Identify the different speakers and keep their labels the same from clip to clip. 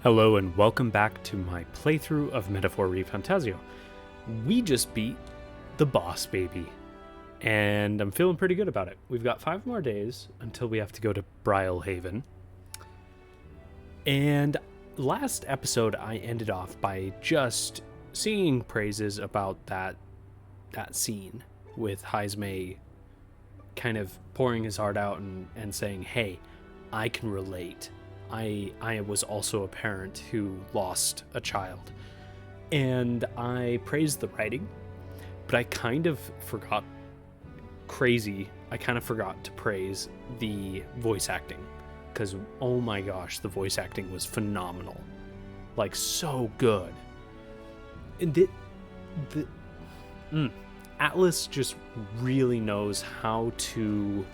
Speaker 1: Hello and welcome back to my playthrough of Metaphor ReFantazio. We just beat the boss baby, and I'm feeling pretty good about it. We've got 5 more days until we have to go to Brylehaven. And last episode I ended off by just singing praises about that scene with Heismay kind of pouring his heart out and saying, hey, I can relate. I was also a parent who lost a child, and I praised the writing, but I kind of forgot to praise the voice acting, because oh my gosh, the voice acting was phenomenal, like so good. And Atlas just really knows how to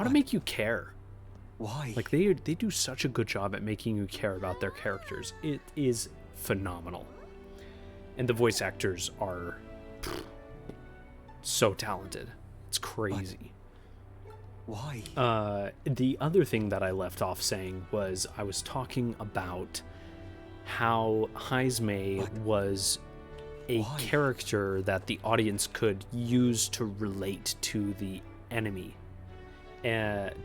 Speaker 1: make you care.
Speaker 2: Why?
Speaker 1: Like they do such a good job at making you care about their characters. It is phenomenal. And the voice actors are so talented. It's crazy.
Speaker 2: But why?
Speaker 1: The other thing that I left off saying was I was talking about how Heismay was a character that the audience could use to relate to the enemy.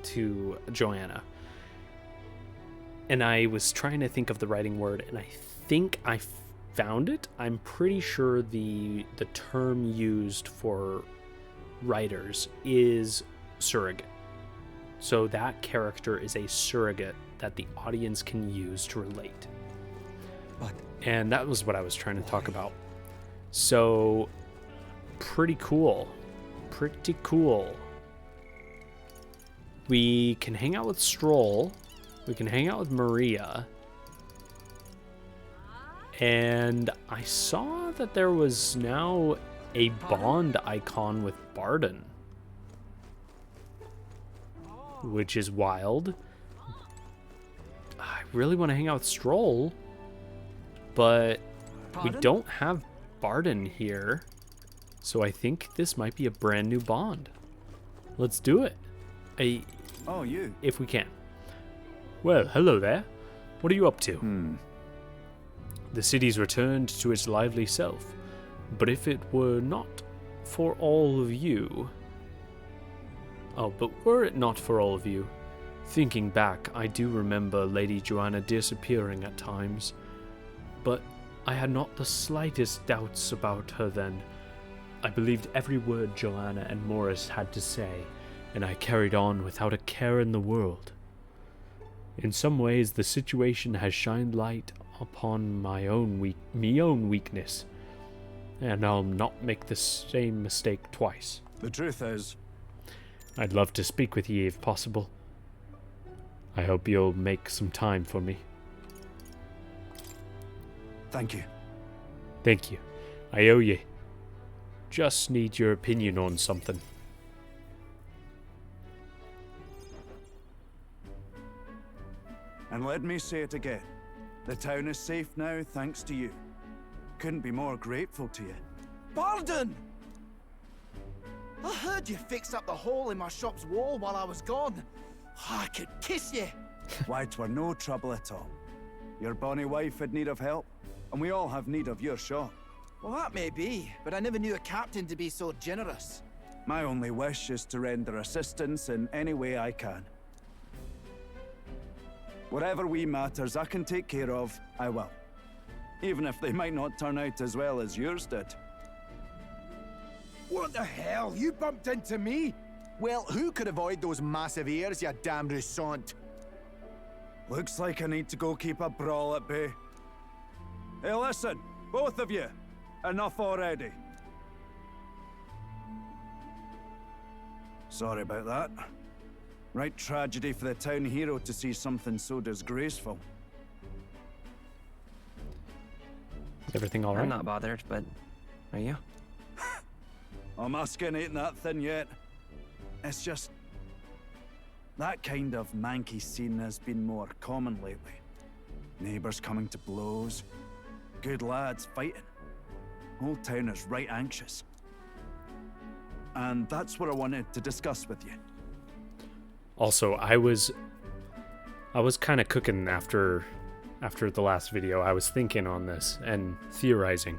Speaker 1: To Joanna. And I was trying to think of the writing word, and I think I found it. I'm pretty sure the term used for writers is surrogate. So that character is a surrogate that the audience can use to relate. And that was what I was trying to talk about. So, pretty cool. Pretty cool. We can hang out with Strohl. We can hang out with Maria. And I saw that there was now a bond icon with Bardon, which is wild. I really want to hang out with Strohl, but we don't have Bardon here. So I think this might be a brand new bond. Let's do it.
Speaker 2: Oh, you.
Speaker 1: If we can. Well, hello there. What are you up to? The city's returned to its lively self, but if it were not for all of you... were it not for all of you, thinking back, I do remember Lady Joanna disappearing at times, but I had not the slightest doubts about her then. I believed every word Joanna and Morris had to say, and I carried on without a care in the world. In some ways, the situation has shined light upon me own weakness, and I'll not make the same mistake twice.
Speaker 2: The truth is,
Speaker 1: I'd love to speak with ye if possible. I hope you'll make some time for me.
Speaker 2: thank you.
Speaker 1: Thank you. I owe ye. Just need your opinion on something.
Speaker 2: And let me say it again. The town is safe now, thanks to you. Couldn't be more grateful to you.
Speaker 3: Bardon! I heard you fixed up the hole in my shop's wall while I was gone. I could kiss you.
Speaker 2: Why, 'twere no trouble at all. Your bonny wife had need of help, and we all have need of your shop.
Speaker 3: Well, that may be, but I never knew a captain to be so generous.
Speaker 2: My only wish is to render assistance in any way I can. Whatever wee matters I can take care of, I will. Even if they might not turn out as well as yours did.
Speaker 4: What the hell? You bumped into me? Well, who could avoid those massive ears, you damn russant?
Speaker 2: Looks like I need to go keep a brawl at bay. Hey, listen, both of you. Enough already. Sorry about that. Right tragedy for the town hero to see something so disgraceful.
Speaker 1: Everything all right?
Speaker 5: I'm not bothered, but are you?
Speaker 2: My skin ain't that thin yet. It's just... that kind of manky scene has been more common lately. Neighbours coming to blows. Good lads fighting. Whole town is right anxious. And that's what I wanted to discuss with you.
Speaker 1: Also, I was kind of cooking after after the last video, I was thinking on this and theorizing.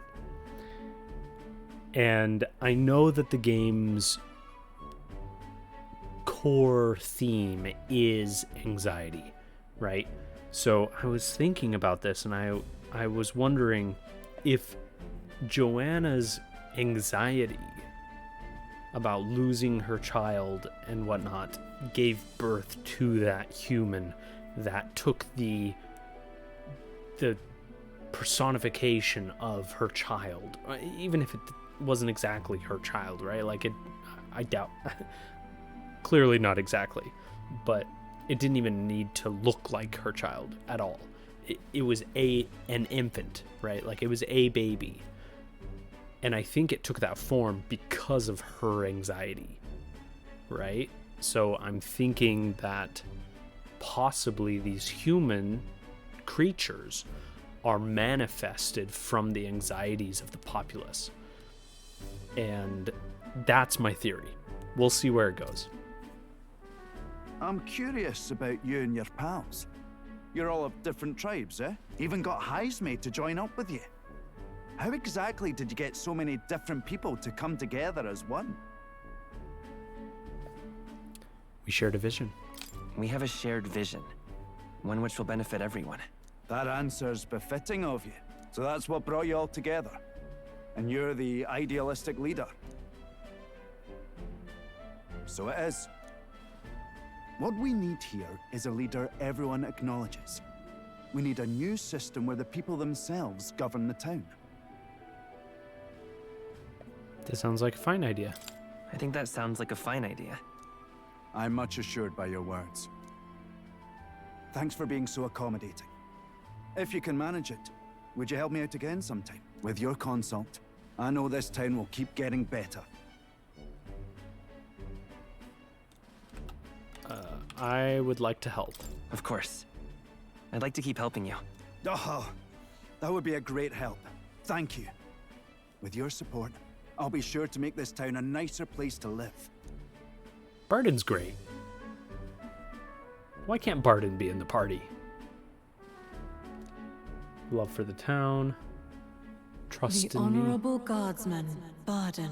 Speaker 1: And I know that the game's core theme is anxiety, right? So I was thinking about this, and I was wondering if Joanna's anxiety about losing her child and whatnot gave birth to that human that took the personification of her child, even if it wasn't exactly her child, right? Like, I doubt, clearly not exactly, but it didn't even need to look like her child at all. It was an infant, right? Like, it was a baby. And I think it took that form because of her anxiety, right? So I'm thinking that possibly these human creatures are manifested from the anxieties of the populace. And that's my theory. We'll see where it goes.
Speaker 2: I'm curious about you and your pals. You're all of different tribes, eh? Even got Heisme to join up with you. How exactly did you get so many different people to come together as one?
Speaker 1: We shared a vision.
Speaker 5: We have a shared vision, one which will benefit everyone.
Speaker 2: That answer's befitting of you. So that's what brought you all together. And you're the idealistic leader. So it is. What we need here is a leader everyone acknowledges. We need a new system where the people themselves govern the town.
Speaker 1: This sounds like a fine idea.
Speaker 5: I think that sounds like a fine idea.
Speaker 2: I'm much assured by your words. Thanks for being so accommodating. If you can manage it, would you help me out again sometime? With your consult, I know this town will keep getting better.
Speaker 1: I would like to help.
Speaker 5: Of course. I'd like to keep helping you.
Speaker 2: Oh, that would be a great help. Thank you. With your support, I'll be sure to make this town a nicer place to live.
Speaker 1: Bardon's great. Why can't Bardon be in the party? Love for the town. Trust
Speaker 6: The
Speaker 1: in me.
Speaker 6: honorable guardsman, Bardon.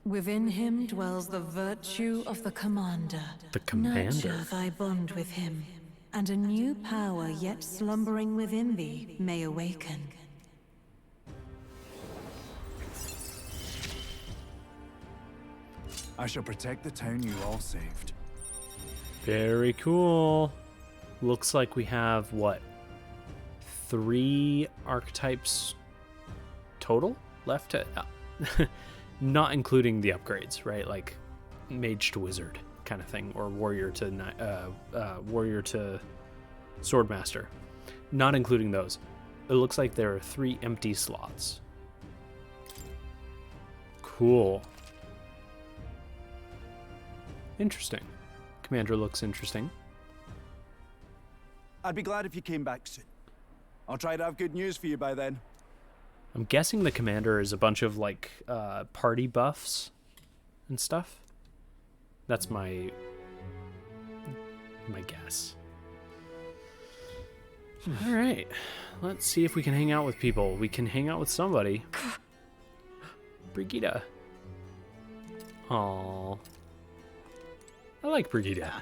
Speaker 6: Within him dwells the virtue of the commander.
Speaker 1: The commander?
Speaker 6: Nurture thy bond with him, and a new power yet slumbering within thee may awaken.
Speaker 2: I shall protect the town you all saved.
Speaker 1: Very cool. Looks like we have, what, 3 archetypes total left to... not including the upgrades, right? Like mage to wizard kind of thing, or warrior to swordmaster. Not including those. It looks like there are 3 empty slots. Cool. Interesting. Commander looks interesting.
Speaker 2: I'd be glad if you came back soon. I'll try to have good news for you by then.
Speaker 1: I'm guessing the commander is a bunch of like party buffs and stuff. That's my guess. All right, let's see if we can hang out with people. We can hang out with somebody. Brigitta. Aww. I like Brigitta.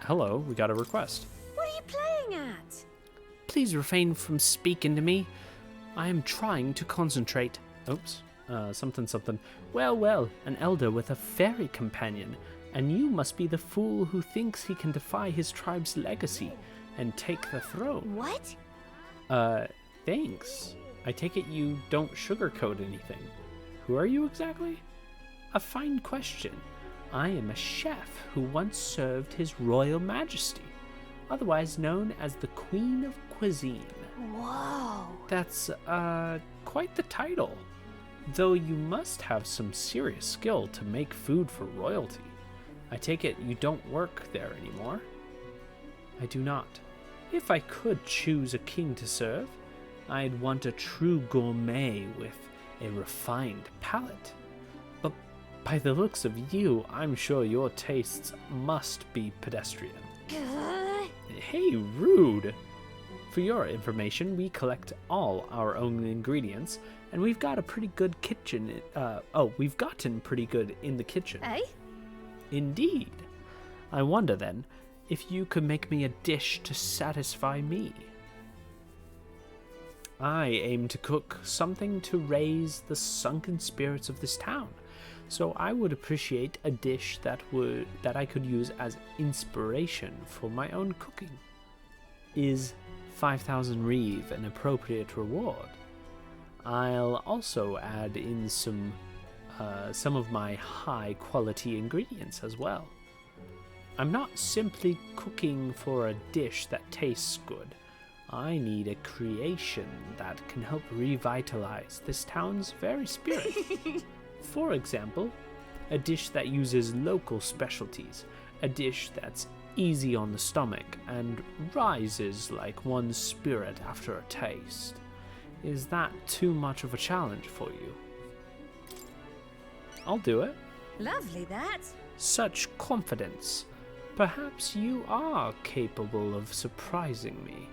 Speaker 1: Hello, we got a request.
Speaker 7: What are you playing at?
Speaker 1: Please refrain from speaking to me. I am trying to concentrate. Oops. Something. Well, an elder with a fairy companion, and you must be the fool who thinks he can defy his tribe's legacy and take the throne.
Speaker 7: What?
Speaker 1: Thanks. I take it you don't sugarcoat anything. Who are you exactly? A fine question. I am a chef who once served His Royal Majesty, otherwise known as the Queen of Cuisine.
Speaker 7: Whoa.
Speaker 1: That's, quite the title. Though you must have some serious skill to make food for royalty. I take it you don't work there anymore? I do not. If I could choose a king to serve, I'd want a true gourmet with a refined palate. But by the looks of you, I'm sure your tastes must be pedestrian. Hey, rude! For your information, we collect all our own ingredients, and we've got a pretty good kitchen. We've gotten pretty good in the kitchen.
Speaker 7: Eh?
Speaker 1: Indeed. I wonder then if you could make me a dish to satisfy me. I aim to cook something to raise the sunken spirits of this town, so I would appreciate a dish that I could use as inspiration for my own cooking. Is 5,000 reeve an appropriate reward? I'll also add in some of my high-quality ingredients as well. I'm not simply cooking for a dish that tastes good. I need a creation that can help revitalize this town's very spirit. For example, a dish that uses local specialties, a dish that's easy on the stomach and rises like one's spirit after a taste. Is that too much of a challenge for you? I'll do it.
Speaker 7: Lovely, that.
Speaker 1: Such confidence. Perhaps you are capable of surprising me.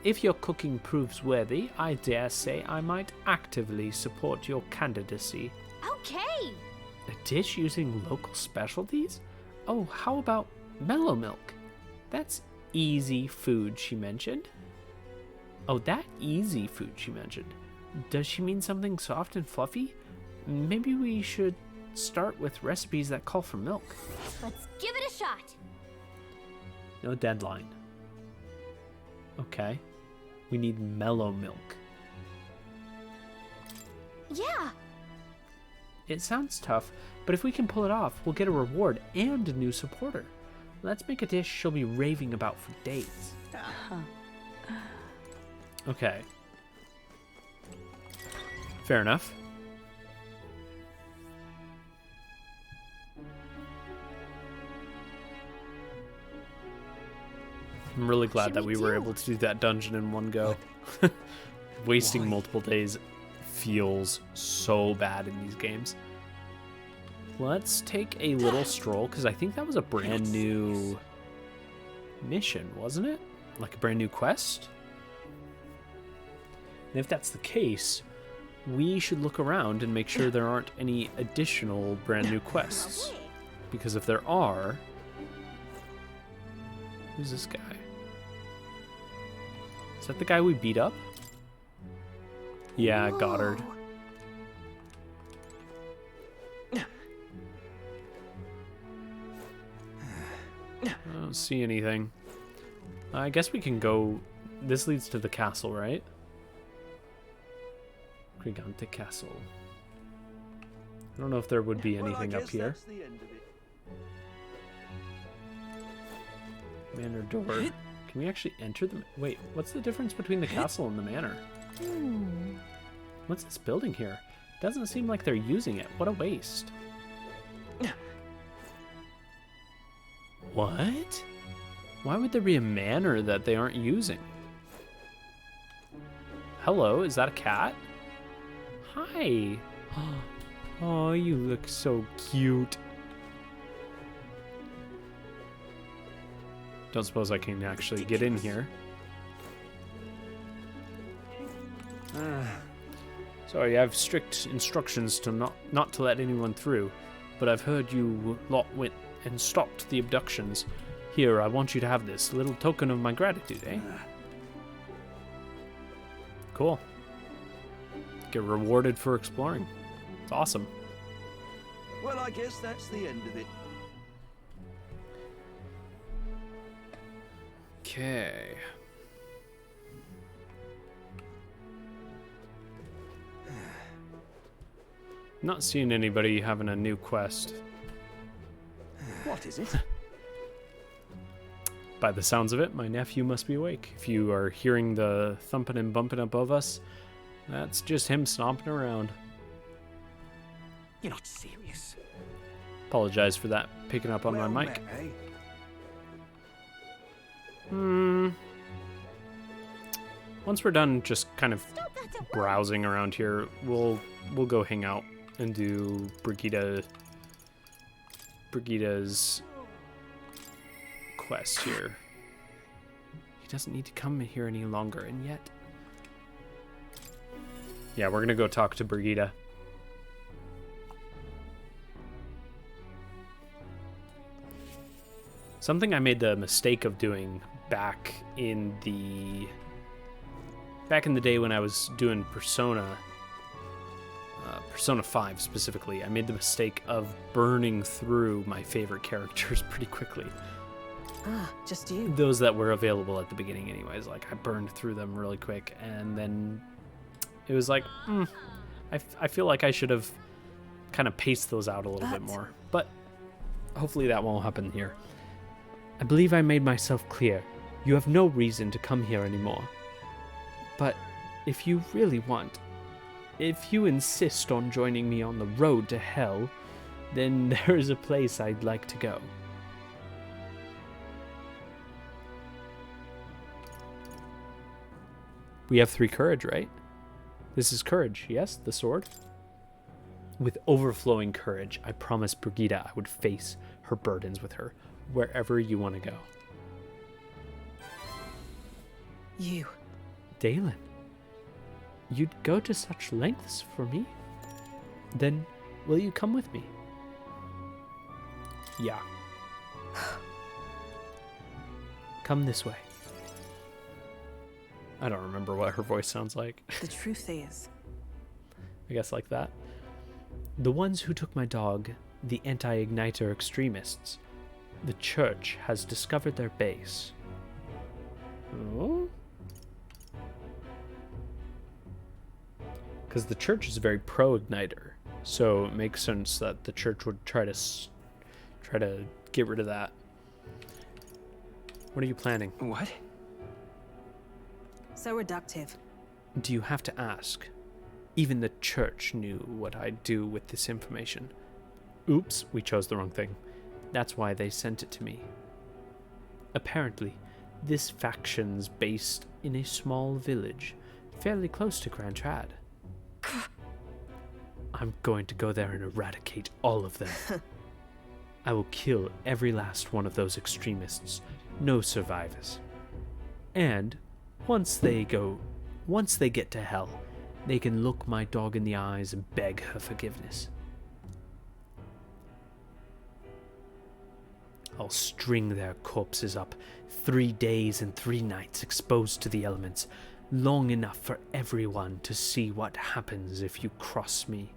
Speaker 1: If your cooking proves worthy, I dare say I might actively support your candidacy.
Speaker 7: Okay.
Speaker 1: A dish using local specialties? Oh, how about mellow milk? That's easy food, she mentioned. Oh, that easy food she mentioned. Does she mean something soft and fluffy? Maybe we should start with recipes that call for milk.
Speaker 7: Let's give it a shot.
Speaker 1: No deadline. Okay. We need mellow milk.
Speaker 7: Yeah.
Speaker 1: It sounds tough, but if we can pull it off, we'll get a reward and a new supporter. Let's make a dish she'll be raving about for days. Okay. Fair enough. I'm really glad that we were able to do that dungeon in one go. Wasting multiple days feels so bad in these games. Let's take a little stroll, because I think that was a brand new mission, wasn't it? Like a brand new quest? And if that's the case, we should look around and make sure there aren't any additional brand new quests. Because if there are... Who's this guy? Is that the guy we beat up? Yeah, Goddard. I don't see anything. I guess we can go... This leads to the castle, right? Gigante Castle. I don't know if there would be anything up here. Manor door. Can we actually enter the... Wait, what's the difference between the castle and the manor? What's this building here? Doesn't seem like they're using it. What a waste. What? Why would there be a manor that they aren't using? Hello, is that a cat? Hi. Oh, you look so cute. Don't suppose I can actually get in here. Sorry, I have strict instructions to not to let anyone through, but I've heard you lot went and stopped the abductions. Here, I want you to have this little token of my gratitude, eh? Cool. Get rewarded for exploring. It's awesome.
Speaker 8: Well, I guess that's the end of it.
Speaker 1: Okay. Not seeing anybody having a new quest.
Speaker 8: What is it?
Speaker 1: By the sounds of it, my nephew must be awake. If you are hearing the thumping and bumping above us, that's just him stomping around.
Speaker 8: You're not serious.
Speaker 1: Apologize for that, picking up on my mic.
Speaker 8: Met, eh?
Speaker 1: Once we're done just kind of browsing around here, we'll go hang out and do Brigitta's quest here. doesn't need to come here any longer, and yet... Yeah, we're gonna go talk to Brigitta. Something I made the mistake of doing back in the day when I was doing Persona 5 specifically, I made the mistake of burning through my favorite characters pretty quickly.
Speaker 6: Ah, just you.
Speaker 1: Those that were available at the beginning anyways. Like, I burned through them really quick, and then it was like, I feel like I should have kind of paced those out a little bit more. But hopefully that won't happen here. I believe I made myself clear. You have no reason to come here anymore. But if you really want, if you insist on joining me on the road to hell, then there is a place I'd like to go. We have 3 courage, right? This is courage, yes? The sword? With overflowing courage, I promised Brigitta I would face her burdens with her, wherever you want to go.
Speaker 6: You.
Speaker 1: Dalen, you'd go to such lengths for me? Then will you come with me? Yeah. Come this way. I don't remember what her voice sounds like.
Speaker 6: The truth is...
Speaker 1: I guess like that. The ones who took my dog, the anti-igniter extremists, the church has discovered their base. Oh? Because the church is very pro-igniter, so it makes sense that the church would try to get rid of that. What are you planning?
Speaker 5: What?
Speaker 6: So reductive.
Speaker 1: Do you have to ask? Even the church knew what I'd do with this information. Oops, we chose the wrong thing. That's why they sent it to me. Apparently, this faction's based in a small village, fairly close to Grand Trad. I'm going to go there and eradicate all of them. I will kill every last one of those extremists. No survivors. And once they get to hell, they can look my dog in the eyes and beg her forgiveness. I'll string their corpses up 3 days and 3 nights exposed to the elements, long enough for everyone to see what happens if you cross me.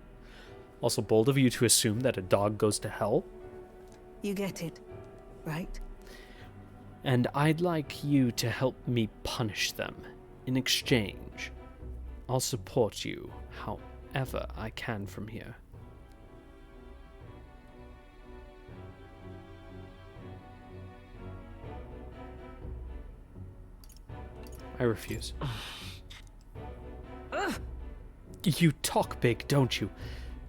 Speaker 1: Also bold of you to assume that a dog goes to hell.
Speaker 6: You get it, right?
Speaker 1: And I'd like you to help me punish them. In exchange, I'll support you however I can from here. I refuse. You talk big, don't you?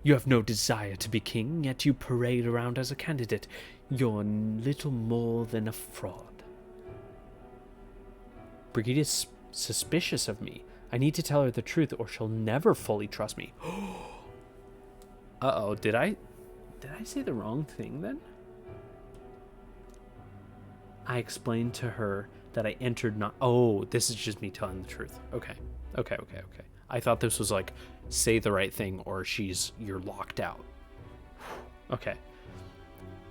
Speaker 1: You have no desire to be king, yet you parade around as a candidate. You're little more than a fraud. Brigitta's suspicious of me. I need to tell her the truth or she'll never fully trust me. Uh-oh, did I say the wrong thing then? I explained to her that I entered not... Oh, this is just me telling the truth. Okay. I thought this was like, say the right thing or you're locked out. Okay.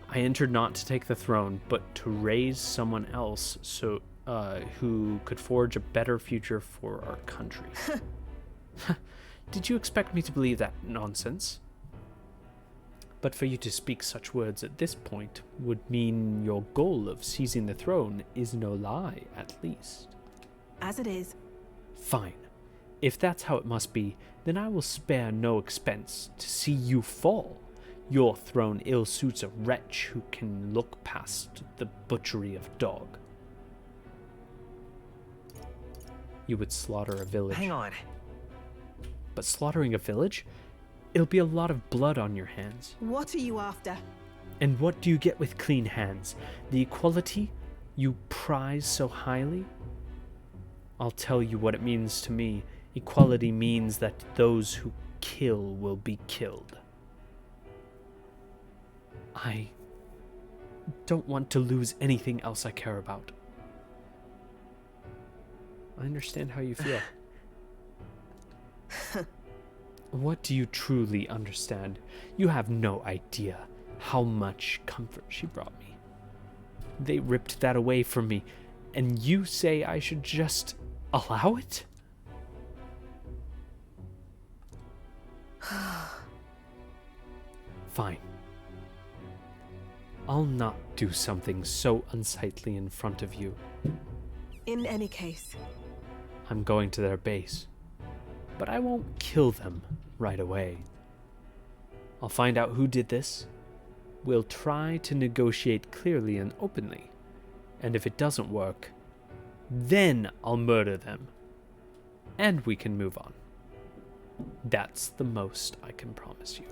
Speaker 1: I entered not to take the throne, but to raise someone else who could forge a better future for our country. Did you expect me to believe that nonsense? But for you to speak such words at this point would mean your goal of seizing the throne is no lie, at least.
Speaker 6: As it is.
Speaker 1: Fine. If that's how it must be, then I will spare no expense to see you fall. Your throne ill suits a wretch who can look past the butchery of dog. You would slaughter a village.
Speaker 5: Hang on.
Speaker 1: But slaughtering a village? It'll be a lot of blood on your hands.
Speaker 6: What are you after?
Speaker 1: And what do you get with clean hands? The equality you prize so highly? I'll tell you what it means to me. Equality means that those who kill will be killed. I don't want to lose anything else I care about. I understand how you feel. What do you truly understand? You have no idea how much comfort she brought me. They ripped that away from me, and you say I should just allow it? Fine. I'll not do something so unsightly in front of you.
Speaker 6: In any case,
Speaker 1: I'm going to their base, but I won't kill them right away. I'll find out who did this. We'll try to negotiate clearly and openly, and if it doesn't work, then I'll murder them, and we can move on. That's the most I can promise you.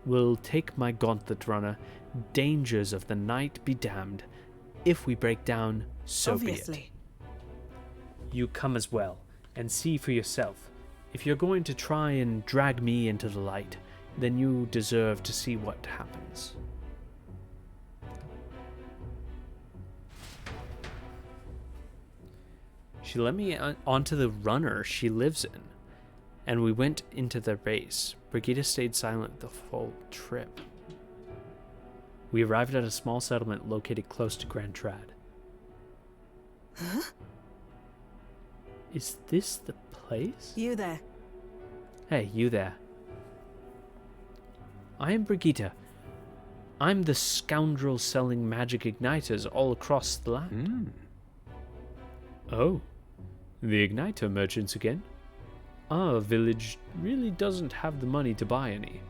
Speaker 1: We'll take my gauntlet runner, dangers of the night be damned. If we break down, so be it. You come as well, and see for yourself. If you're going to try and drag me into the light, then you deserve to see what happens. She let me onto the runner she lives in, and we went into their base. Brigitta stayed silent the full trip. We arrived at a small settlement located close to Grand Trad.
Speaker 6: Huh?
Speaker 1: Is this the place?
Speaker 6: You there?
Speaker 1: Hey, you there. I am Brigitta. I'm the scoundrel selling magic igniters all across the land. Oh, the igniter merchants again? Our village really doesn't have the money to buy any.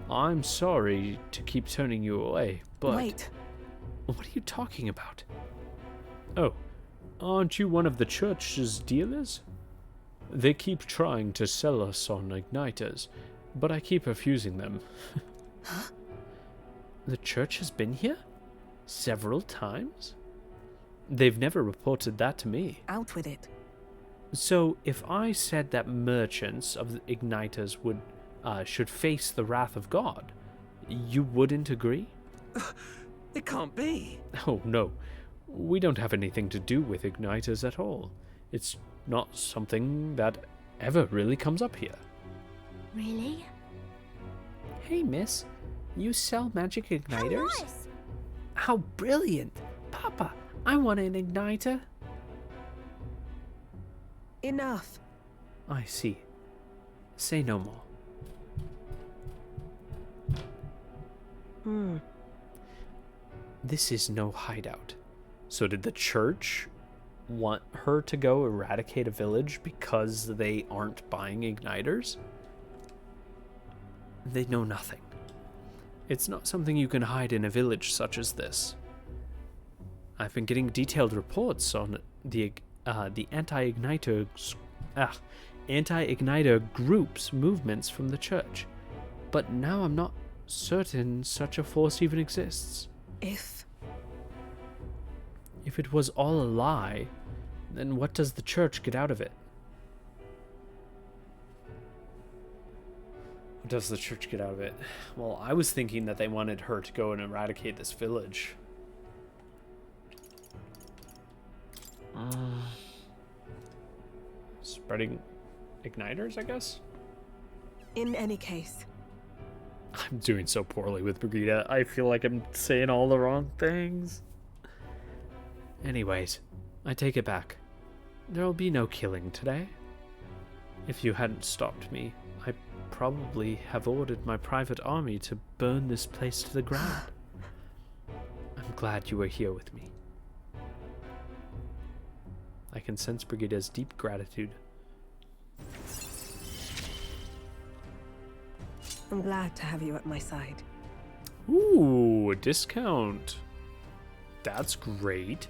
Speaker 1: I'm sorry to keep turning you away, but...
Speaker 6: Wait.
Speaker 1: What are you talking about? Oh, aren't you one of the church's dealers? They keep trying to sell us on igniters, but I keep refusing them.
Speaker 6: Huh?
Speaker 1: The church has been here? Several times? They've never reported that to me.
Speaker 6: Out with it.
Speaker 1: So, if I said that merchants of the igniters should face the wrath of God, you wouldn't agree?
Speaker 8: It can't be.
Speaker 1: Oh, no. We don't have anything to do with igniters at all. It's not something that ever really comes up here.
Speaker 7: Really?
Speaker 1: Hey, miss. You sell magic igniters?
Speaker 7: How nice!
Speaker 1: How brilliant! Papa, I want an igniter.
Speaker 6: Enough.
Speaker 1: I see. Say no more. This is no hideout. So did the church want her to go eradicate a village because they aren't buying igniters? They know nothing. It's not something you can hide in a village such as this. I've been getting detailed reports on the anti-igniter groups' movements from the church, but now I'm not certain such a force even exists.
Speaker 6: If
Speaker 1: If it was all a lie, then what does the church get out of it? What does the church get out of it? Well, I was thinking that they wanted her to go and eradicate this village. Spreading igniters, I guess?
Speaker 6: in any case,
Speaker 1: I'm doing so poorly with Brigitta. I feel like I'm saying all the wrong things. Anyways, I take it back. There'll be no killing today. If you hadn't stopped me, I probably have ordered my private army to burn this place to the ground. I'm glad you were here with me. I can sense Brigitta's deep gratitude.
Speaker 6: I'm glad to have you at my side.
Speaker 1: Ooh, a discount. That's great.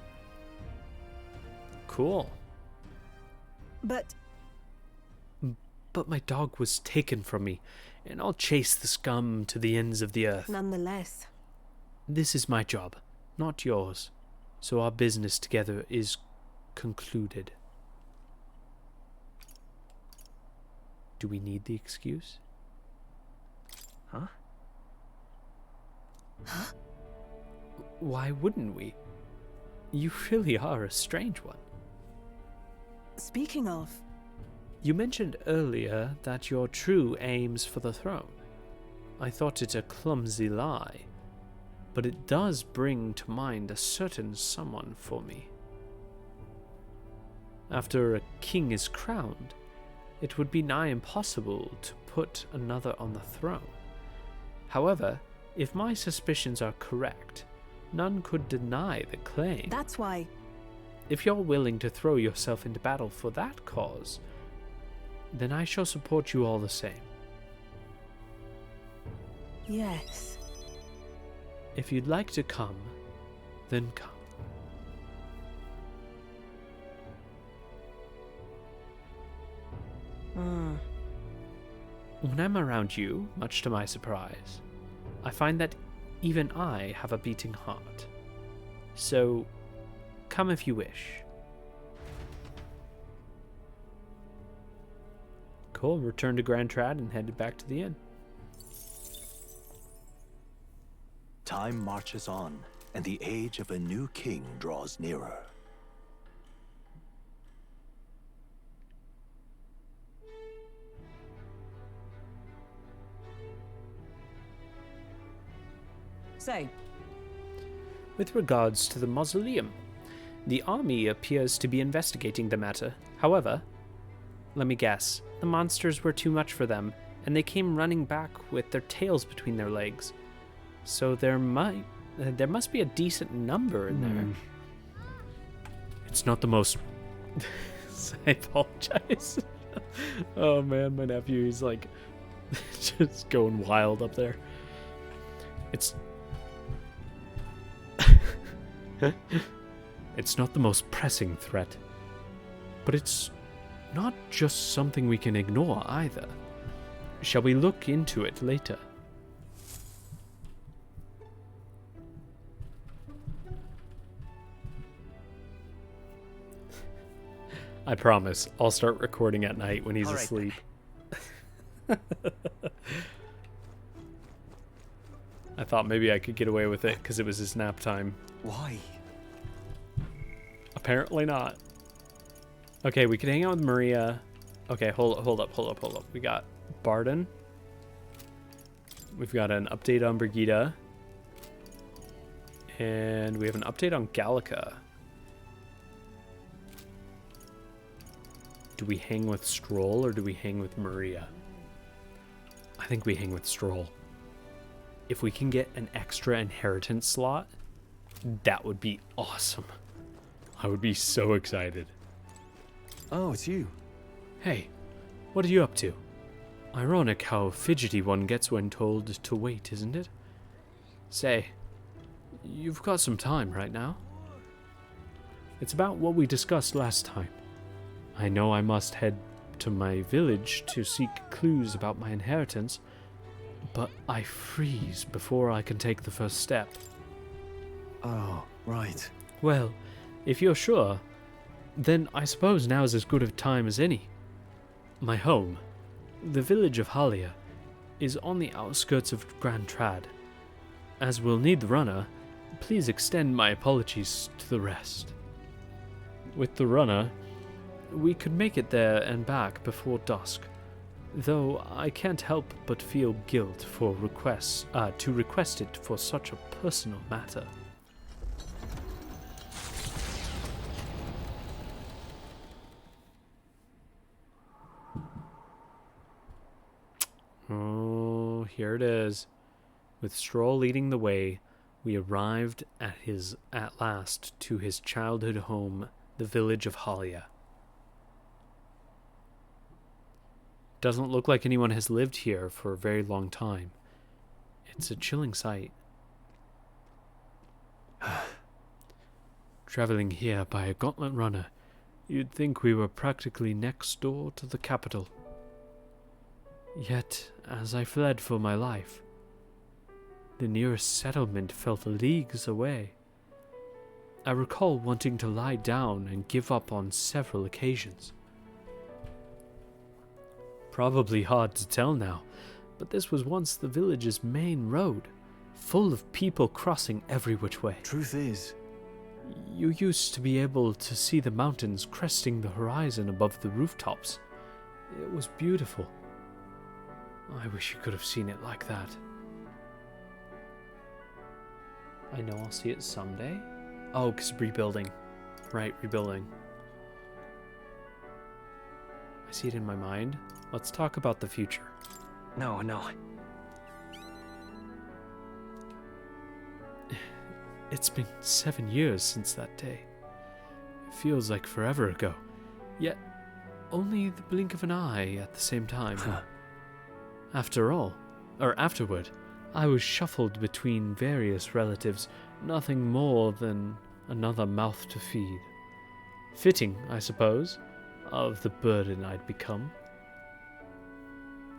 Speaker 1: Cool.
Speaker 6: But
Speaker 1: my dog was taken from me, and I'll chase the scum to the ends of the earth.
Speaker 6: nonetheless,
Speaker 1: This is my job, not yours, so our business together is concluded. Do we need the excuse?
Speaker 5: Huh?
Speaker 1: Why wouldn't we? You really are a strange one.
Speaker 6: Speaking of,
Speaker 1: You mentioned earlier that your true aim's for the throne. I thought it a clumsy lie, but it does bring to mind a certain someone for me. After a king is crowned, it would be nigh impossible to put another on the throne. However, if my suspicions are correct, none could deny the claim.
Speaker 6: that's why.
Speaker 1: If you're willing to throw yourself into battle for that cause, then I shall support you all the same.
Speaker 6: Yes.
Speaker 1: If you'd like to come, then come. When I'm around you, much to my surprise, I find that even I have a beating heart. So, come if you wish. Cool, returned to Grand Trad and headed back to the inn.
Speaker 9: Time marches on, and the age of a new king draws nearer.
Speaker 6: Say,
Speaker 1: With regards to the mausoleum, the army appears to be investigating the matter. However, let me guess, the monsters were too much for them, and they came running back with their tails between their legs. So there must be a decent number in there. It's not the most... I apologize. Oh man, my nephew, he's like just going wild up there. It's it's not the most pressing threat, but it's not just something we can ignore either. Shall we look into it later? I promise, I'll start recording at night when he's
Speaker 5: All right,
Speaker 1: asleep. I thought maybe I could get away with it because it was his nap time.
Speaker 9: Why?
Speaker 1: Apparently not. Okay, we could hang out with Maria. Okay, hold up. We got Bardon. We've got an update on Brigitta. And we have an update on Gallica. Do we hang with Strohl or do we hang with Maria? I think we hang with Strohl. If we can get an extra inheritance slot, that would be awesome. I would be so excited.
Speaker 4: Oh, it's you.
Speaker 1: Hey, what are you up to? Ironic how fidgety one gets when told to wait, isn't it? Say, you've got some time right now? It's about what we discussed last time. I know I must head to my village to seek clues about my inheritance, but I freeze before I can take the first step.
Speaker 4: Oh, right.
Speaker 1: Well, if you're sure, then I suppose now's as good a time as any. My home, the village of Halia, is on the outskirts of Grand Trad. As we'll need the runner, please extend my apologies to the rest. With the runner, we could make it there and back before dusk, though I can't help but feel guilt for to request it for such a personal matter. Oh, here it is. With Strohl leading the way, we arrived at last to his childhood home, the village of Halia. Doesn't look like anyone has lived here for a very long time. It's a chilling sight. Traveling here by a gauntlet runner, you'd think we were practically next door to the capital. Yet, as I fled for my life, the nearest settlement felt leagues away. I recall wanting to lie down and give up on several occasions. Probably hard to tell now, but this was once the village's main road, full of people crossing every which way.
Speaker 4: Truth is,
Speaker 1: You used to be able to see the mountains cresting the horizon above the rooftops. It was beautiful. I wish you could have seen it like that. I know I'll see it someday. Oh, because rebuilding. Right, rebuilding. I see it in my mind. Let's talk about the future.
Speaker 5: No.
Speaker 1: It's been 7 years since that day. It feels like forever ago. Yet, only the blink of an eye at the same time. Afterward, I was shuffled between various relatives, nothing more than another mouth to feed. Fitting, I suppose, of the burden I'd become.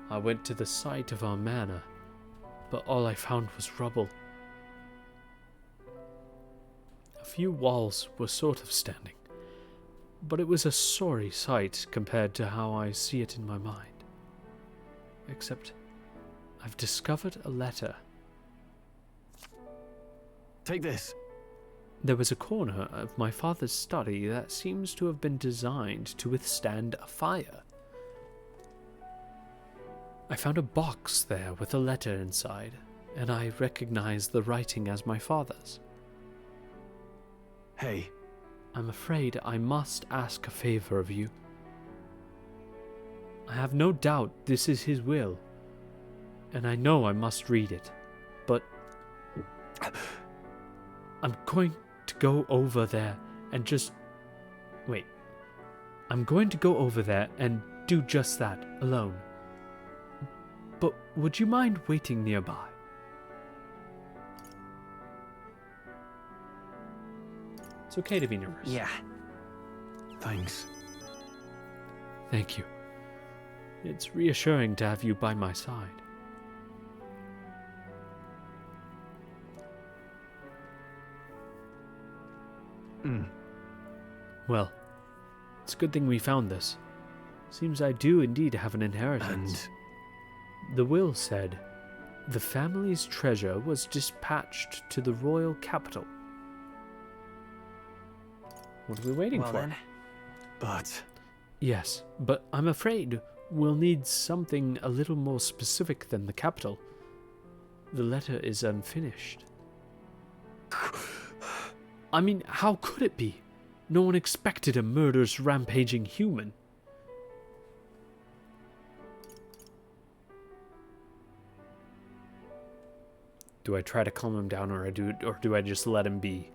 Speaker 1: I went to the site of our manor, but all I found was rubble. A few walls were sort of standing, but it was a sorry sight compared to how I see it in my mind. Except, I've discovered a letter.
Speaker 4: Take this.
Speaker 1: There was a corner of my father's study that seems to have been designed to withstand a fire. I found a box there with a letter inside, and I recognized the writing as my father's.
Speaker 4: Hey.
Speaker 1: I'm afraid I must ask a favor of you. I have no doubt this is his will, and I know I must read it, but I'm going to go over there and just... Wait. I'm going to go over there and do just that, alone. But would you mind waiting nearby? It's okay to be nervous.
Speaker 5: Yeah.
Speaker 4: Thanks.
Speaker 1: Thank you. It's reassuring to have you by my side. Well, it's a good thing we found this. Seems I do indeed have an inheritance. The will said, the family's treasure was dispatched to the royal capital. What are we waiting for?
Speaker 5: Then.
Speaker 4: But...
Speaker 1: Yes, but I'm afraid we'll need something a little more specific than the capital. The letter is unfinished. I mean, how could it be? No one expected a murderous, rampaging human. Do I try to calm him down, or do I just let him be?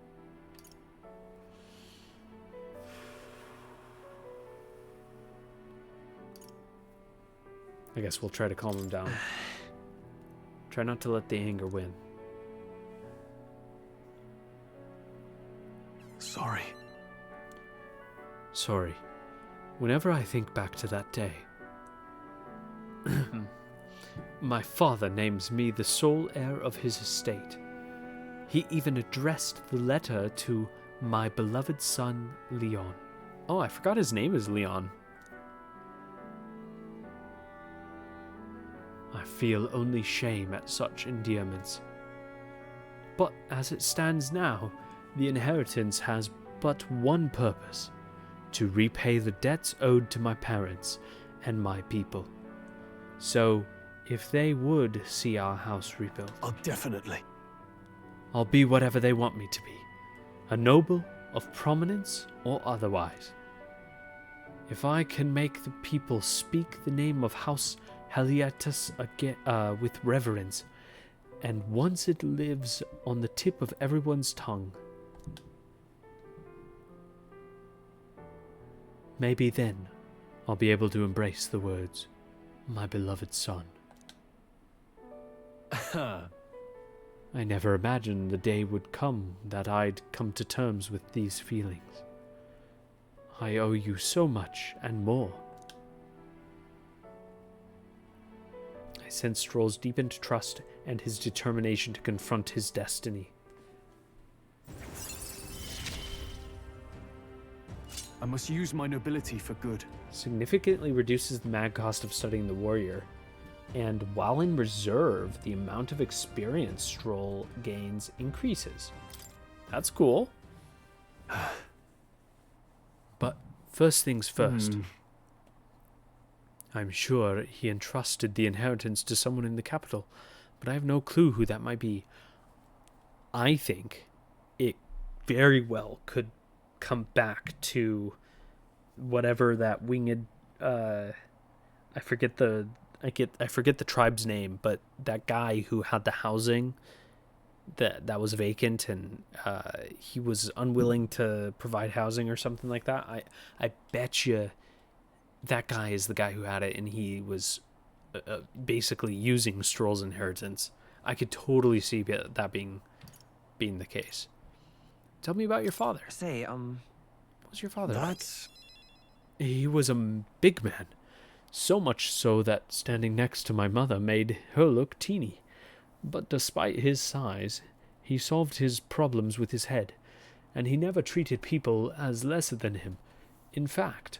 Speaker 1: I guess we'll try to calm him down. Try not to let the anger win.
Speaker 4: Sorry.
Speaker 1: Sorry. Whenever I think back to that day, my father names me the sole heir of his estate. He even addressed the letter to my beloved son, Leon. Oh, I forgot his name is Leon. I feel only shame at such endearments. But as it stands now, the inheritance has but one purpose: to repay the debts owed to my parents and my people. So, if they would see our house rebuilt,
Speaker 4: Definitely.
Speaker 1: I'll be whatever they want me to be. A noble of prominence or otherwise. If I can make the people speak the name of House Haliatus again, with reverence, and once it lives on the tip of everyone's tongue, maybe then I'll be able to embrace the words, my beloved son. I never imagined the day would come that I'd come to terms with these feelings. I owe you so much and more. I sense Strohl's deepened trust and his determination to confront his destiny.
Speaker 4: I must use my nobility for good.
Speaker 1: Significantly reduces the mag cost of studying the warrior, and while in reserve, the amount of experience Strohl gains increases. That's cool. But first things first. I'm sure he entrusted the inheritance to someone in the capital, but I have no clue who that might be. I think it very well could come back to whatever that winged I forget the tribe's name, but that guy who had the housing that was vacant, and he was unwilling to provide housing or something like that. I bet you that guy is the guy who had it, and he was basically using Strohl's inheritance. I could totally see that being the case. Tell me about your father.
Speaker 5: Say,
Speaker 1: what was your father
Speaker 9: That's...
Speaker 1: like? He was a big man. So much so that standing next to my mother made her look teeny. But despite his size, he solved his problems with his head, and he never treated people as lesser than him. In fact,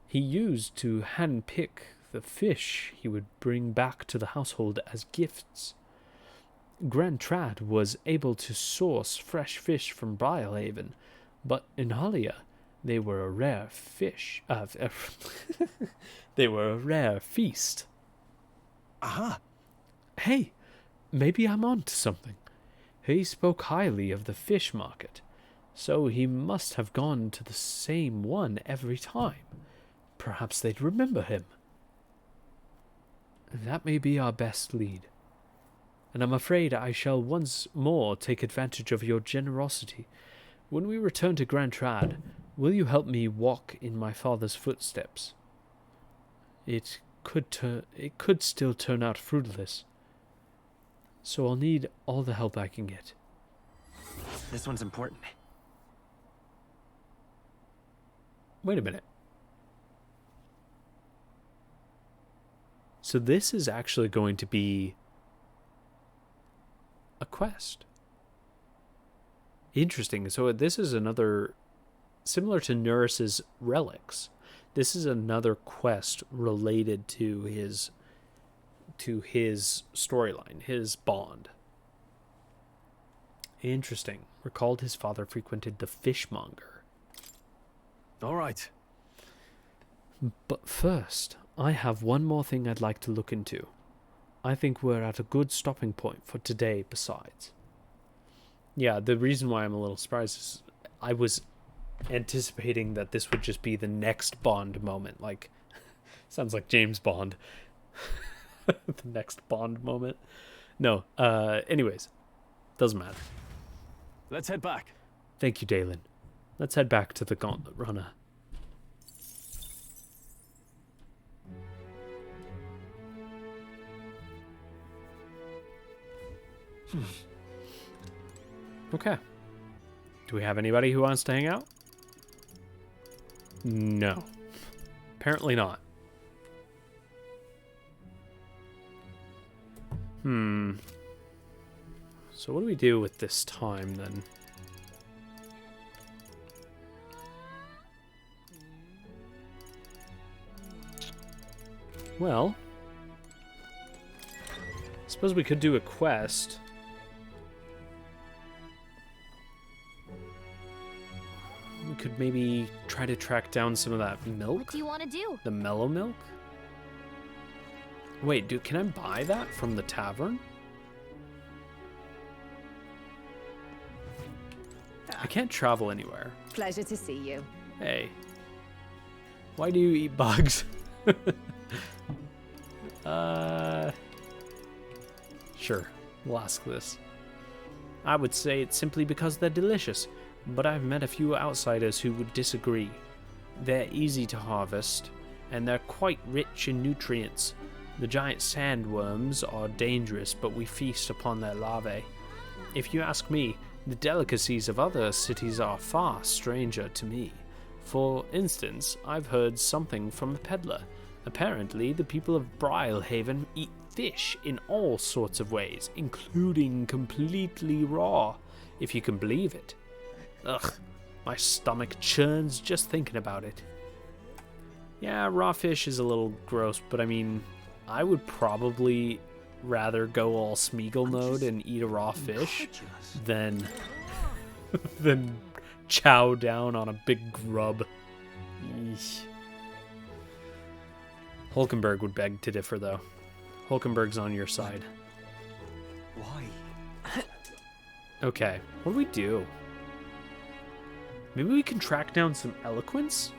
Speaker 1: he used to handpick the fish he would bring back to the household as gifts. Grand Trad was able to source fresh fish from Briarhaven, but in Halia, they were a rare fish. They were a rare feast.
Speaker 9: Aha!
Speaker 1: Hey, maybe I'm on to something. He spoke highly of the fish market, so he must have gone to the same one every time. Perhaps they'd remember him. That may be our best lead. And I'm afraid I shall once more take advantage of your generosity. When we return to Grand Trad, will you help me walk in my father's footsteps? It could still turn out fruitless, so I'll need all the help I can get.
Speaker 5: this one's important.
Speaker 1: Wait a minute. So this is actually going to be a quest. Interesting. So this is another, similar to Nurse's relics. This is another quest related to his storyline, his bond. Interesting. Recalled his father frequented the fishmonger.
Speaker 9: All right.
Speaker 1: But first, I have one more thing I'd like to look into. I think we're at a good stopping point for today besides. Yeah, the reason why I'm a little surprised is I was anticipating that this would just be the next Bond moment. Like, sounds like James Bond. The next Bond moment. No, anyways, doesn't matter.
Speaker 9: Let's head back.
Speaker 1: Thank you, Dalen. Let's head back to the Gauntlet Runner. Okay. Do we have anybody who wants to hang out? No. Apparently not. So what do we do with this time then? Well, I suppose we could do a quest. We could maybe try to track down some of that milk.
Speaker 7: What do you want to do?
Speaker 1: The mellow milk? Wait, can I buy that from the tavern? I can't travel anywhere.
Speaker 10: Pleasure to see you.
Speaker 1: Hey. Why do you eat bugs? Sure, we'll ask this. I would say it's simply because they're delicious, but I've met a few outsiders who would disagree. They're easy to harvest, and they're quite rich in nutrients. The giant sandworms are dangerous, but we feast upon their larvae. If you ask me, the delicacies of other cities are far stranger to me. For instance, I've heard something from a peddler. Apparently, the people of Briarhaven eat fish in all sorts of ways, including completely raw, if you can believe it. Ugh, my stomach churns just thinking about it. Yeah, raw fish is a little gross, but I mean, I would probably rather go all Smeagol mode and eat a raw fish than chow down on a big grub. Eesh. Hulkenberg would beg to differ, though. Hulkenberg's on your side.
Speaker 4: Why?
Speaker 1: Okay, what do we do? Maybe we can track down some eloquence?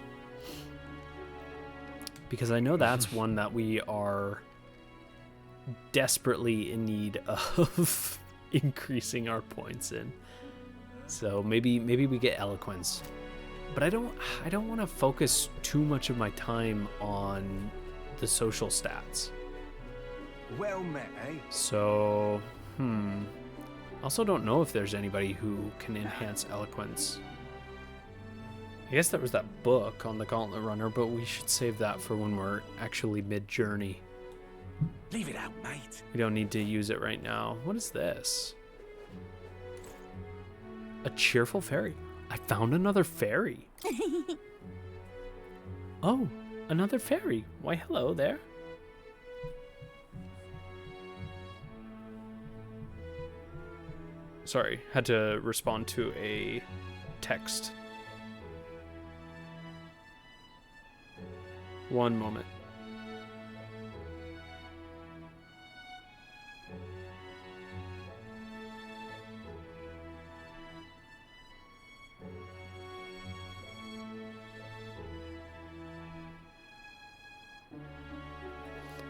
Speaker 1: Because I know that's one that we are desperately in need of increasing our points in. So maybe we get eloquence. But I don't want to focus too much of my time on the social stats.
Speaker 4: Well met, eh?
Speaker 1: So, also don't know if there's anybody who can enhance eloquence. I guess there was that book on the Gauntlet Runner, but we should save that for when we're actually mid-journey.
Speaker 8: Leave it out, mate.
Speaker 1: We don't need to use it right now. What is this? A cheerful fairy. I found another fairy. Oh, another fairy. Why, hello there. Sorry, had to respond to a text. One moment.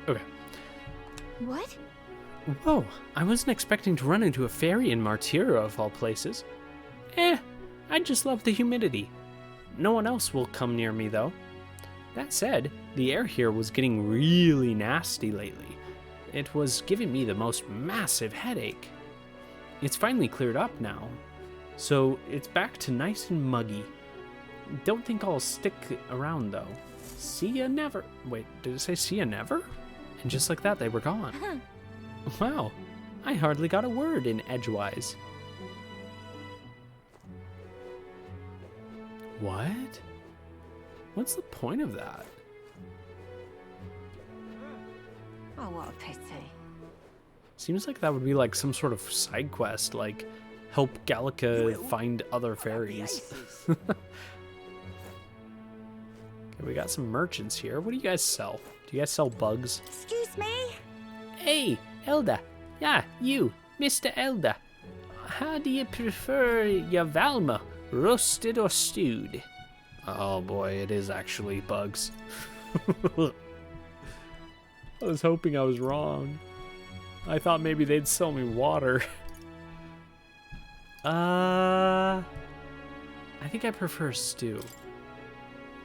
Speaker 1: Okay.
Speaker 7: What?
Speaker 1: Whoa, I wasn't expecting to run into a fairy in Martyra of all places. I just love the humidity. No one else will come near me though. That said, the air here was getting really nasty lately. It was giving me the most massive headache. It's finally cleared up now, so it's back to nice and muggy. Don't think I'll stick around though. See ya never. Wait, did it say see ya never? And just like that, they were gone. Wow, I hardly got a word in edgewise. What? What's the point of that?
Speaker 7: Oh, what a pity.
Speaker 1: Seems like that would be like some sort of side quest, like help Gallica find other fairies. Okay, we got some merchants here. What do you guys sell? Do you guys sell bugs?
Speaker 7: Excuse me?
Speaker 1: Hey, Elder. Yeah, you, Mr. Elder. How do you prefer your Valma, roasted or stewed? Oh boy, it is actually bugs. I was hoping I was wrong. I thought maybe they'd sell me water. I think I prefer stew.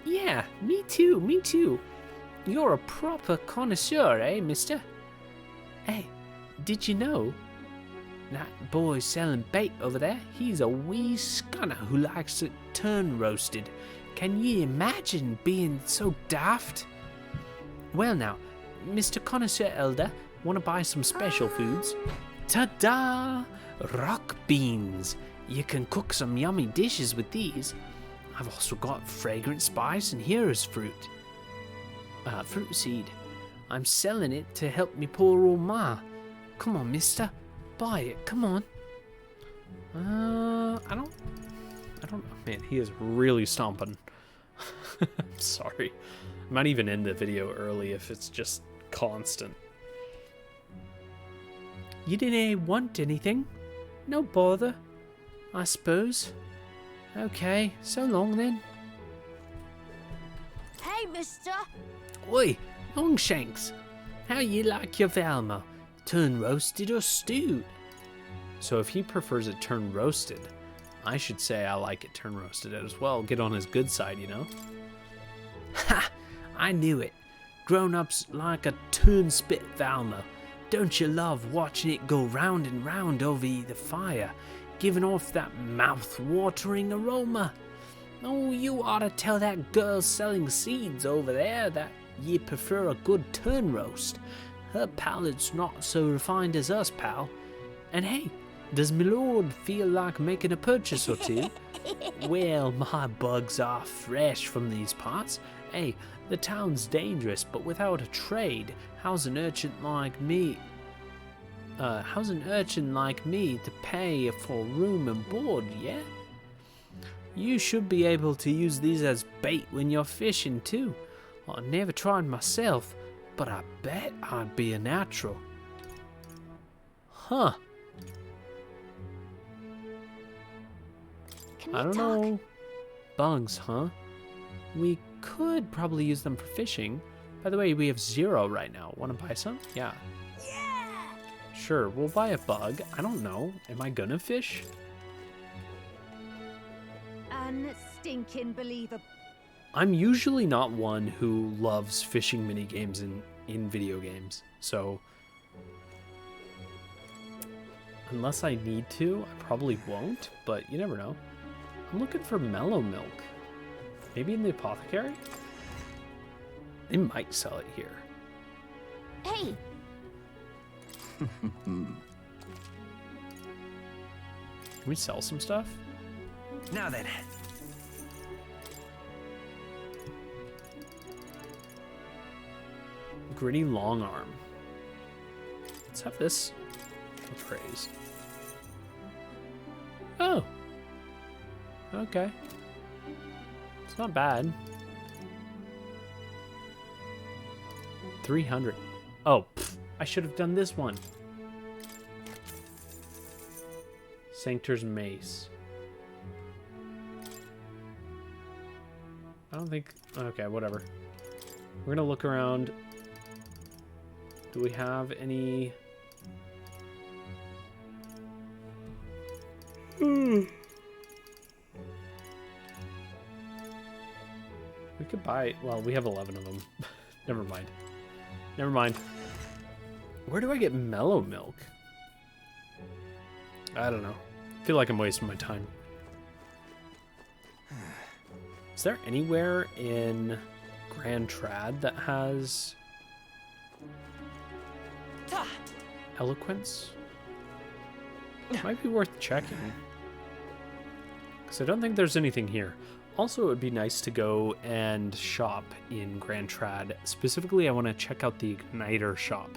Speaker 1: Yeah, me too, me too. You're a proper connoisseur, eh, mister? Hey, did you know that boy selling bait over there? He's a wee scunner who likes it turn roasted. Can you imagine being so daft? Well now, Mr. Connoisseur Elder, want to buy some special foods? Ta-da! Rock beans. You can cook some yummy dishes with these. I've also got fragrant spice and hero's fruit. Fruit seed. I'm selling it to help me poor old ma. Come on, mister. Buy it. Come on. I don't know. Man, he is really stomping. I'm sorry. I might even end the video early if it's just constant. You didn't want anything? No bother, I suppose. Okay, so long then.
Speaker 7: Hey, mister.
Speaker 1: Oi, Longshanks. How you like your Valma? Turn roasted or stewed? So if he prefers it turn roasted, I should say I like it turn roasted as well. Get on his good side, you know? Ha! I knew it. Grown-ups like a turn-spit Valma. Don't you love watching it go round and round over the fire, giving off that mouth-watering aroma? Oh, you ought to tell that girl selling seeds over there that ye prefer a good turn roast. Her palate's not so refined as us, pal. And hey, does my lord feel like making a purchase or two? Well, my bugs are fresh from these parts. Hey, the town's dangerous, but without a trade, how's an urchin like me to pay for room and board, yeah? You should be able to use these as bait when you're fishing too. I never tried myself, but I bet I'd be a natural. Huh.
Speaker 7: Can
Speaker 1: I
Speaker 7: we
Speaker 1: don't
Speaker 7: talk?
Speaker 1: know. Bugs, huh? We could probably use them for fishing. By the way, we have 0 right now. Want to buy some? Yeah. Sure, we'll buy a bug. I don't know. Am I gonna fish?
Speaker 7: Unstinking believer.
Speaker 1: I'm usually not one who loves fishing mini games in video games. So unless I need to, I probably won't, but you never know. I'm looking for mellow milk. Maybe in the apothecary? They might sell it here.
Speaker 7: Hey,
Speaker 1: Can we sell some stuff?
Speaker 5: Now then.
Speaker 1: Gritty long arm. Let's have this appraised. Oh. Okay. It's not bad. 300. Oh, pff, I should have done this one. Sanctor's Mace. I don't think... Okay, whatever. We're gonna look around. Do we have any... We could buy... Well, we have 11 of them. Never mind. Never mind. Where do I get mellow milk? I don't know. I feel like I'm wasting my time. Is there anywhere in Grand Trad that has eloquence? Might be worth checking. Because I don't think there's anything here. Also, it would be nice to go and shop in Grand Trad. Specifically, I want to check out the Igniter shop.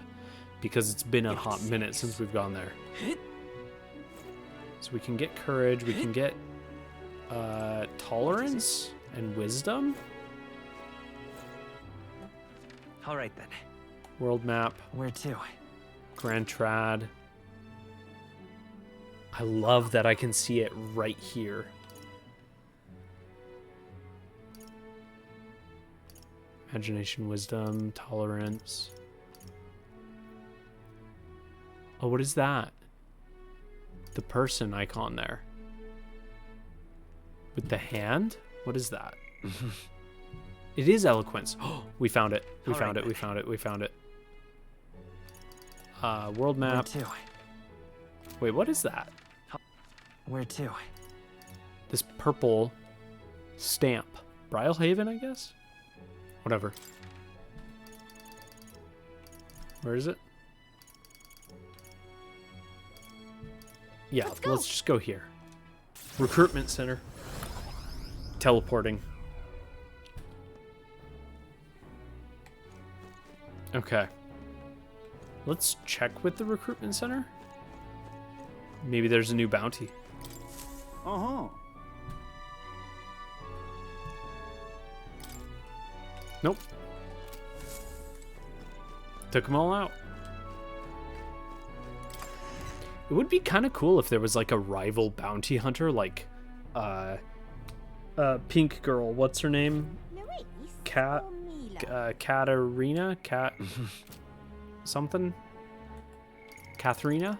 Speaker 1: Because it's been a hot minute since we've gone there. So we can get courage, we can get tolerance and wisdom.
Speaker 5: All right then.
Speaker 1: World map,
Speaker 5: Where to?
Speaker 1: Grand Trad. I love that I can see it right here. Imagination, wisdom, tolerance. Oh, what is that? The person icon there. With the hand? What is that? It is eloquence. Oh, we found it. We
Speaker 5: All
Speaker 1: found
Speaker 5: right,
Speaker 1: it. We
Speaker 5: then.
Speaker 1: found it. We found it. World
Speaker 5: Where
Speaker 1: map.
Speaker 5: to?
Speaker 1: Wait, what is that?
Speaker 5: Where to?
Speaker 1: This purple stamp. Brylehaven, I guess? Whatever. Where is it? Yeah, let's just go here. Recruitment center. Teleporting. Okay. Let's check with the recruitment center. Maybe there's a new bounty.
Speaker 2: Uh-huh.
Speaker 1: Nope. Took them all out. It would be kind of cool if there was like a rival bounty hunter, like pink girl. What's her name? Katarina? Something? Katharina?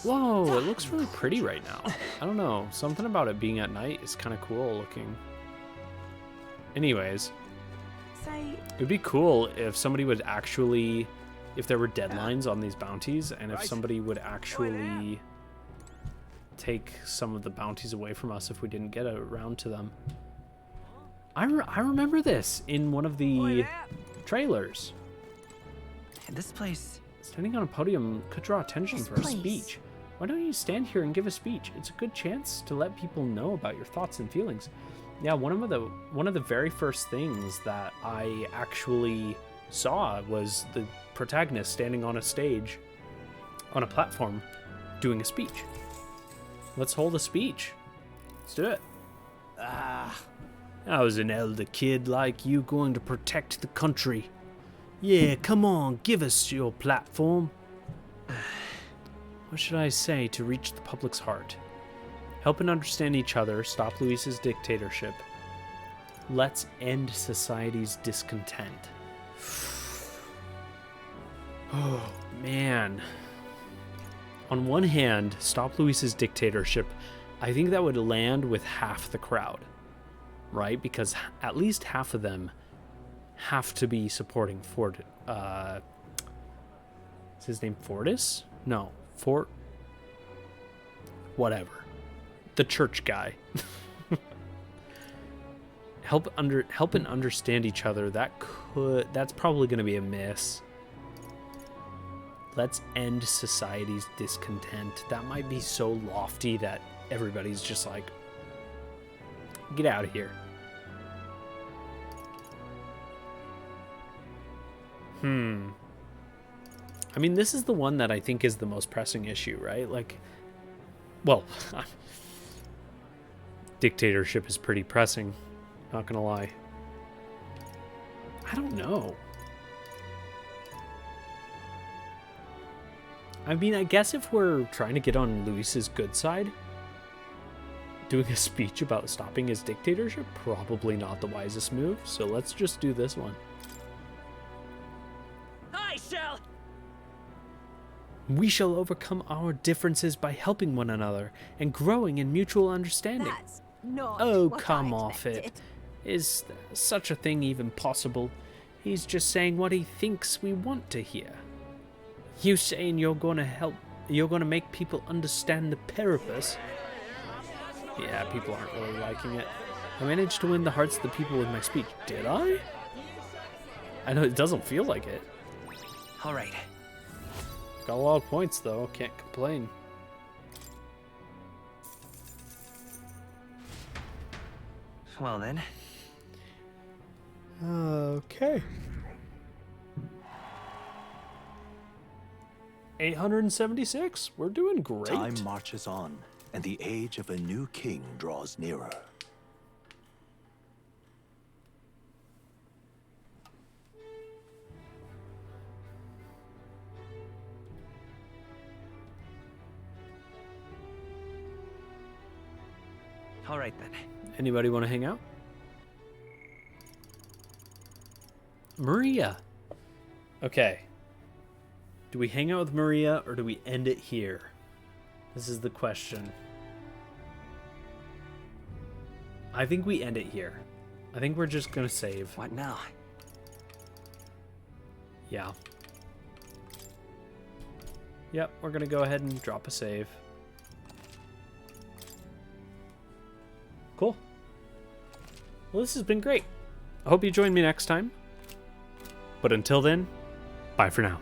Speaker 1: Whoa, it looks really pretty right now. I don't know. Something about it being at night is kind of cool looking. Anyways, it would be cool if somebody would actually, if there were deadlines on these bounties, and if somebody would actually take some of the bounties away from us if we didn't get around to them. I remember this in one of the trailers.
Speaker 5: This place.
Speaker 1: Standing on a podium could draw attention
Speaker 6: This
Speaker 1: for a
Speaker 6: place.
Speaker 1: speech. Why don't you stand here and give a speech? It's a good chance to let people know about your thoughts and feelings. Yeah, one of the very first things that I actually saw was the protagonist standing on a stage, on a platform, doing a speech. Let's hold a speech. Let's do it. How's an elder kid like you going to protect the country? Yeah, come on, give us your platform. What should I say to reach the public's heart? Help and understand each other, stop Luis's dictatorship. Let's end society's discontent. Oh, man. On one hand, stop Luis's dictatorship, I think that would land with half the crowd, right? Because at least half of them have to be supporting Ford. Is his name Fortis? No, whatever. The church guy. Help and understand each other. That's probably going to be a miss. Let's end society's discontent. That might be so lofty that everybody's just like, get out of here. I mean, this is the one that I think is the most pressing issue, right? Like, well, dictatorship is pretty pressing, not gonna lie. I don't know. I mean, I guess if we're trying to get on Luis's good side, doing a speech about stopping his dictatorship, probably not the wisest move, so let's just do this one.
Speaker 8: I shall.
Speaker 1: We shall overcome our differences by helping one another and growing in mutual understanding.
Speaker 7: That's not
Speaker 1: Oh,
Speaker 7: what
Speaker 1: come
Speaker 7: I
Speaker 1: off it.
Speaker 7: expected.
Speaker 1: Is such a thing even possible? He's just saying what he thinks we want to hear. You saying you're gonna make people understand the purpose? Yeah, people aren't really liking it. I managed to win the hearts of the people with my speech. Did I? I know it doesn't feel like it.
Speaker 5: All right.
Speaker 1: Got a lot of points though, can't complain.
Speaker 5: Well then.
Speaker 1: Okay. 876. We're doing great.
Speaker 9: Time marches on, and the age of a new king draws nearer.
Speaker 5: All right then.
Speaker 1: Anybody want to hang out? Maria. Okay. Do we hang out with Maria or do we end it here? This is the question. I think we end it here. I think we're just gonna save.
Speaker 5: What now?
Speaker 1: Yeah. Yep, we're gonna go ahead and drop a save. Cool. Well, this has been great. I hope you join me next time. But until then, bye for now.